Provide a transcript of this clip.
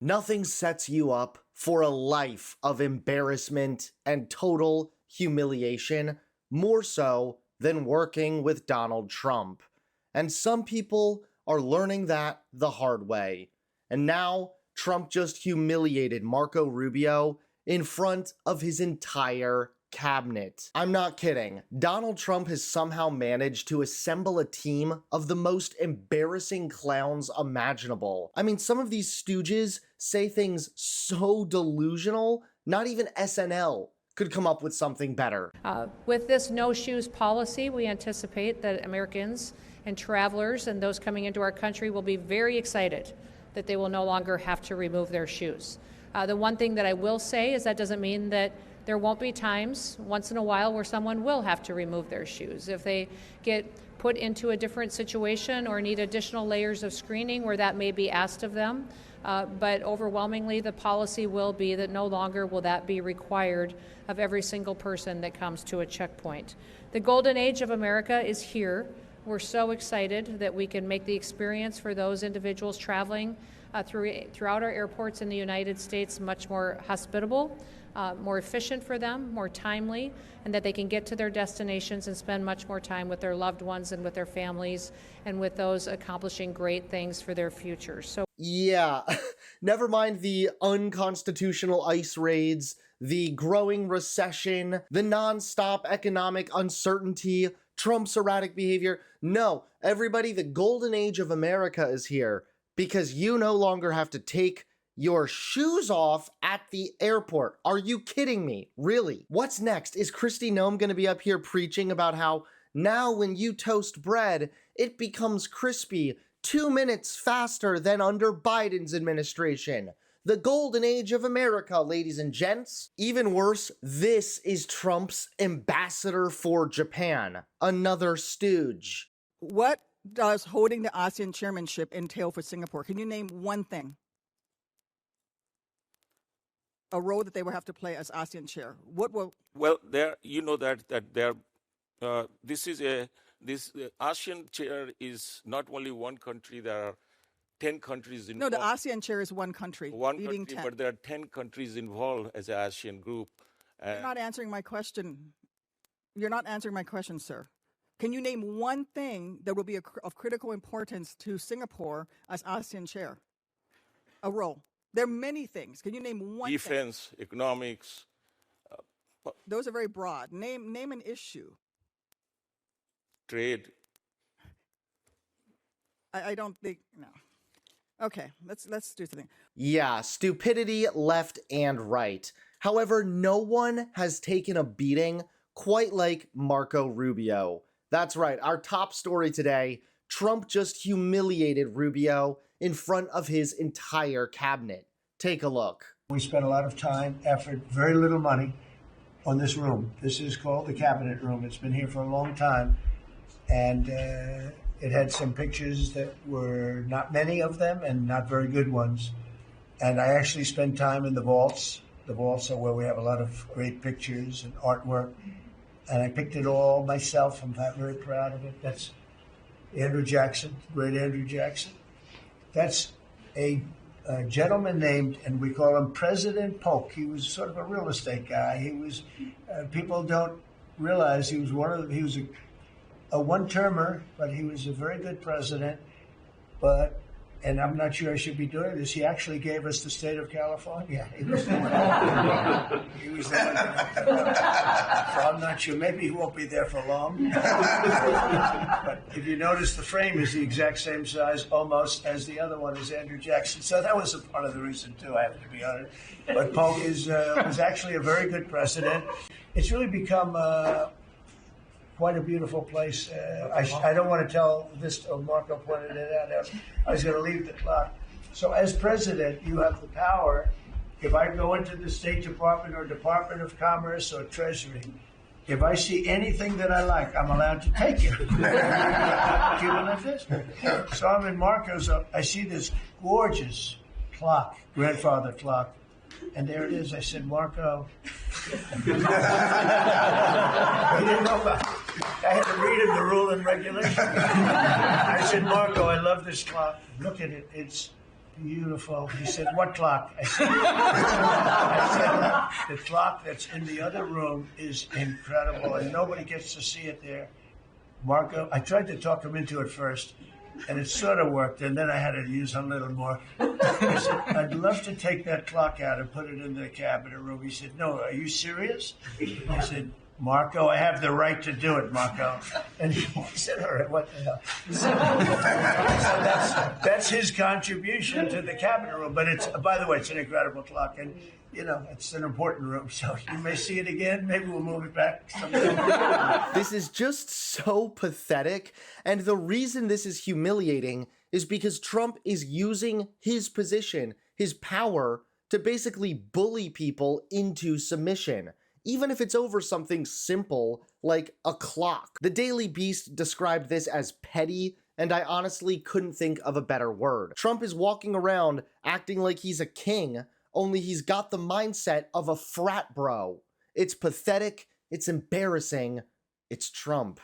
Nothing sets you up for a life of embarrassment and total humiliation more so than working with Donald Trump. And some people are learning that the hard way. And now Trump just humiliated Marco Rubio in front of his entire cabinet. I'm not kidding. Donald Trump has somehow managed to assemble a team of the most embarrassing clowns imaginable. I mean, some of these stooges say things so delusional, not even SNL could come up with something better. With this no shoes policy, we anticipate that Americans and travelers and those coming into our country will be very excited that they will no longer have to remove their shoes. The one thing that I will say is that doesn't mean that there won't be times once in a while where someone will have to remove their shoes. If they get put into a different situation or need additional layers of screening where that may be asked of them. But overwhelmingly, the policy will be that no longer will that be required of every single person that comes to a checkpoint. The golden age of America is here. We're so excited that we can make the experience for those individuals traveling throughout our airports in the United States much more hospitable, more efficient for them, more timely, and that they can get to their destinations and spend much more time with their loved ones and with their families and with those accomplishing great things for their futures. So yeah, never mind the unconstitutional ICE raids, the growing recession, the nonstop economic uncertainty, Trump's erratic behavior. No, everybody, the golden age of America is here because you no longer have to take your shoes off at the airport. Are you kidding me? Really? What's next? Is Kristi Noem going to be up here preaching about how now when you toast bread, it becomes crispy 2 minutes faster than under Biden's administration? The golden age of America, ladies and gents. Even worse, this is Trump's ambassador for Japan, another stooge. What does holding the ASEAN chairmanship entail for Singapore? Can you name one thing? A role that they will have to play as ASEAN chair. What will? Well, there you know that there. This ASEAN chair is not only one country. There are 10 countries involved. No, the ASEAN chair is one country. One leading country, 10. but there are 10 countries involved as an ASEAN group. You're not answering my question. You're not answering my question, sir. Can you name one thing that will be of critical importance to Singapore as ASEAN chair? A role. There are many things. Can you name one Defense, thing? economics. Those are very broad. Name an issue. Trade. I don't think, no. Okay, let's do something. Yeah, stupidity left and right. However, no one has taken a beating quite like Marco Rubio. That's right, our top story today, Trump just humiliated Rubio in front of his entire cabinet. Take a look. We spent a lot of time, effort, very little money on this room. This is called the Cabinet Room. It's been here for a long time. And it had some pictures that were not many of them and not very good ones. And I actually spent time in the vaults. The vaults are where we have a lot of great pictures and artwork. And I picked it all myself. I'm very proud of it. That's Andrew Jackson, great Andrew Jackson. That's a gentleman named, and we call him President Polk. He was sort of a real estate guy. He was, people don't realize he was a one-termer, but he was a very good president. But, and I'm not sure I should be doing this, he actually gave us the state of California. He was the one. He was the one. So I'm not sure. Maybe he won't be there for long. But if you notice, the frame is the exact same size, almost, as the other one is Andrew Jackson. So that was a part of the reason, too, I have to be honest. But Polk was actually a very good president. It's really become quite a beautiful place. I don't want to tell this, Marco pointed it out. I was going to leave the clock. So as president, you have the power. If I go into the State Department or Department of Commerce or Treasury, if I see anything that I like, I'm allowed to take it. Given like this. So I'm in Marco's, I see this gorgeous clock, grandfather clock. And there it is. I said, Marco. He didn't know about it. I had to read him the rule and regulation. I said, Marco, I love this clock. Look at it. It's beautiful. He said, what clock? I said, the clock that's in the other room is incredible, and nobody gets to see it there. Marco, I tried to talk him into it first, and it sort of worked, and then I had to use a little more. I said, I'd love to take that clock out and put it in the cabinet room. He said, no, are you serious? I said, Marco, I have the right to do it, Marco. And he said, all right, what the hell? So that's his contribution to the cabinet room. But it's, by the way, it's an incredible clock. And, you know, it's an important room. So you may see it again. Maybe we'll move it back sometime. This is just so pathetic. And the reason this is humiliating is because Trump is using his position, his power, to basically bully people into submission, even if it's over something simple like a clock. The Daily Beast described this as petty, and I honestly couldn't think of a better word. Trump is walking around acting like he's a king, only he's got the mindset of a frat bro. It's pathetic, it's embarrassing, it's Trump.